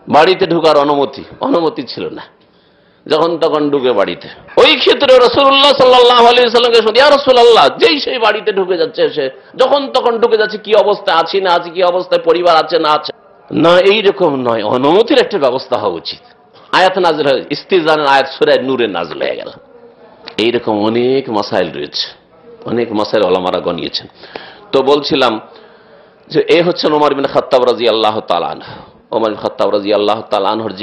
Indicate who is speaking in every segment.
Speaker 1: বাড়িতে ঢোকার অনুমতি ছিল না, যখন তখন ঢুকে বাড়িতে। ওই ক্ষেত্রে রাসূলুল্লাহ সাল্লাল্লাহু আলাইহি ওয়াসাল্লামকে শুনে, ইয়া রাসূলুল্লাহ, যেই সেই বাড়িতে ঢুকে যাচ্ছে, এসে যখন তখন ঢুকে যাচ্ছে, কি অবস্থা আছি না আছি, কি অবস্থায় পরিবার আছে না আছে। না, এইরকম নয়, অনুমতির একটা ব্যবস্থা হওয়া উচিত। আয়াত নাযিল হয়, ইস্তিজানের আয়াত সূরা নূরে নাযিল হয়ে গেল। এইরকম অনেক মাসাইল রয়েছে, অনেক মাসাইল ওলামারা গনিয়েছেন। তো বলছিলাম যে এ হচ্ছেন ওমর বিন খাত্তাব রাদিয়াল্লাহু তাআলা আনহু। ওমর বিন খাত্তাব রাদিয়াল্লাহু তাআলা আনহুর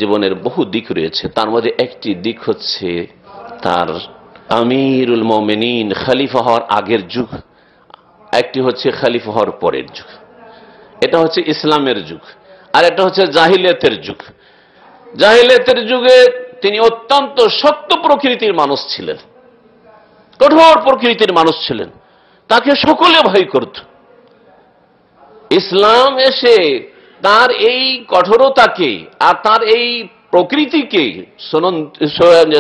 Speaker 1: জীবনের বহু দিক রয়েছে। তার মধ্যে একটি দিক হচ্ছে তার আমিরুল মুমিনিন, খলিফা হওয়ার আগের যুগ, একটি হচ্ছে খলিফা হওয়ার পরের যুগ। এটা হচ্ছে ইসলামের যুগ, আর এটা হচ্ছে জাহিলিয়াতের যুগ। জাহিলিয়াতের যুগে তিনি অত্যন্ত শক্ত প্রকৃতির মানুষ ছিলেন, কঠোর প্রকৃতির মানুষ ছিলেন, তাকে সকলে ভয় করত। ইসলাম এসে তার এই কঠোরতাকে আর তার এই প্রকৃতিকে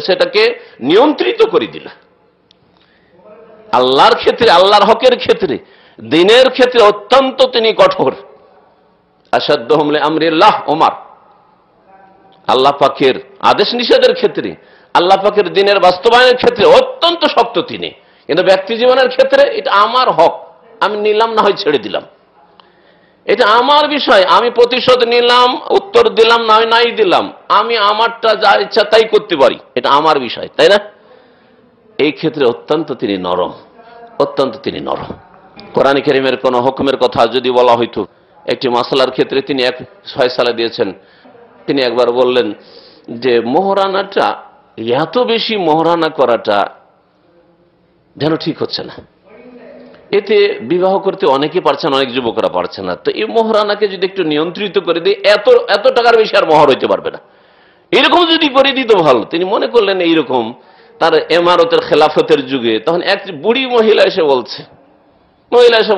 Speaker 1: সেটাকে নিয়ন্ত্রিত করে দিল। আল্লাহর ক্ষেত্রে, আল্লাহর হকের ক্ষেত্রে, দ্বীনের ক্ষেত্রে অত্যন্ত তিনি কঠোর। আসাদ্দুহুম লিআমরিল্লাহ ওমর, আল্লাহ পাকের আদেশ নিষেধের ক্ষেত্রে, আল্লাহ পাকের দ্বীনের বাস্তবায়নের ক্ষেত্রে অত্যন্ত শক্ত তিনি। কিন্তু ব্যক্তি জীবনের ক্ষেত্রে এটা আমার হক, আমি নিলাম, না হয় ছেড়ে দিলাম, এটা আমার বিষয়, আমি প্রতিশোধ নিলাম, উত্তর দিলাম, না হয় নাই দিলাম, আমি আমারটা যা ইচ্ছা তাই করতে পারি, এটা আমার বিষয়, তাই না? এই ক্ষেত্রে অত্যন্ত তিনি নরম, অত্যন্ত তিনি নরম। কোরআন কারীমের কোন হুকুমের কথা যদি বলা হইতো, একটি মাসলার ক্ষেত্রে তিনি এক ফয়সালা দিয়েছেন। তিনি একবার বললেন যে মোহরানাটা, এত বেশি মোহরানা করাটা যেন ঠিক হচ্ছে না, এতে বিবাহ করতে অনেকে পারছেন, অনেক যুবকরা পারছে না। তো এই মোহরানাকে যদি একটু নিয়ন্ত্রিত করে দিই, এত টাকার বেশি আর মোহর হইতে পারবে না, এরকম যদি করে দিত ভালো। তিনি মনে করলেন এইরকম তার ইমারতের খেলাফতের যুগে, তখন এক বুড়ি মহিলা এসে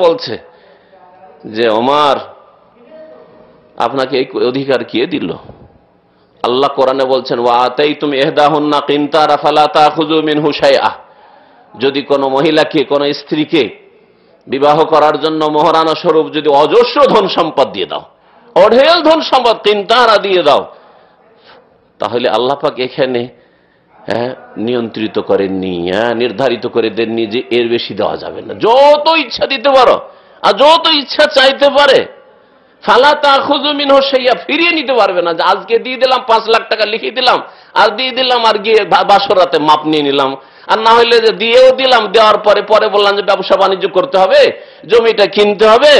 Speaker 1: বলছে যে ওমর, আপনাকে এই অধিকার কে দিল? আল্লাহ কোরআনে বলছেন, ওয়া আতাইতুম ইহদাহুন্না কিনতারা ফালা তাখুযু মিনহু শাইআ। যদি কোনো মহিলাকে, কোনো স্ত্রীকে বিবাহ করার জন্য মোহরানা স্বরূপ যদি অজস্র ধন সম্পদ দিয়ে দাও, অঢেল ধন সম্পদ কিনতারা দিয়ে দাও, তাহলে আল্লাহ পাক এখানে নিয়ন্ত্রিত করেননি, নির্ধারিত করে দেননি যে এর বেশি দেওয়া যাবে না। যত ইচ্ছা দিতে পারো আর যত ইচ্ছা চাইতে পারে, ফালা তাখুযু মিনহু শাইআ, ফিরিয়ে নিতে পারবে না। যে আজকে দিয়ে দিলাম 5 লাখ টাকা লিখে দিলাম, আর দিয়ে দিলাম, আর গিয়ে বাসরাতে মাপ নিয়ে নিলাম। আর না হইলে যে দিয়েও দিলাম, দেওয়ার পরে বললাম যে ব্যবসা বাণিজ্য করতে হবে, জমিটা কিনতে হবে,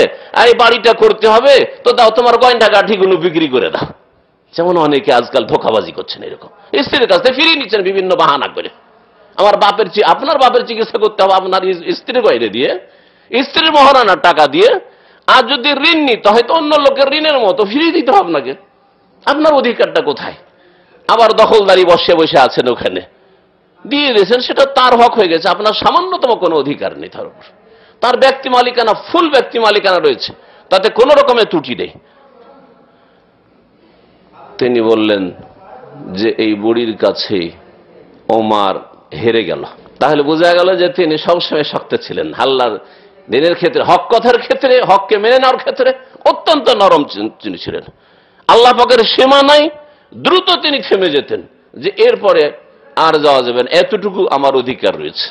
Speaker 1: এই বাড়িটা করতে হবে, তো দাও, তোমার গয়না গাঠিগুলো বিক্রি করে দাও। যেমন অনেকে আজকাল ধোঁকাবাজি করছেন, এরকম স্ত্রীর কাছ থেকে ফিরিয়ে নিচ্ছেন বিভিন্ন বাহানা করে। আপনার বাপের চিকিৎসা করতে হবে আপনার স্ত্রীর বাইরে দিয়ে, স্ত্রীর মোহরানার টাকা দিয়ে। আর যদি ঋণ নিতে হয় তো অন্য লোকের ঋণের মতো ফিরিয়ে দিতে হবে আপনাকে। আপনার অধিকারটা কোথায়? আবার দখলদারি বসে বসে আছেন, ওখানে দিয়ে দিয়েছেন, সেটা তার হক হয়ে গেছে, আপনার সামান্যতম কোনো অধিকার নেই তার উপর। তার ব্যক্তি মালিকানা, ফুল ব্যক্তি মালিকানা রয়েছে, তাতে কোনো রকমের ত্রুটি নেই। তিনি বললেন যে এই বুড়ির কাছে ওমর হেরে গেল। তাহলে বোঝা গেল যে তিনি সবসময় শক্ত ছিলেন। আল্লাহর দ্বীনের ক্ষেত্রে, হক কথার ক্ষেত্রে, হককে মেনে নেওয়ার ক্ষেত্রে অত্যন্ত নরম তিনি ছিলেন। আল্লাহ পাকের সীমা নাই, দ্রুত তিনি থেমে যেতেন যে এরপরে আর যাওয়া যাবে না, এতটুকু আমার অধিকার রয়েছে।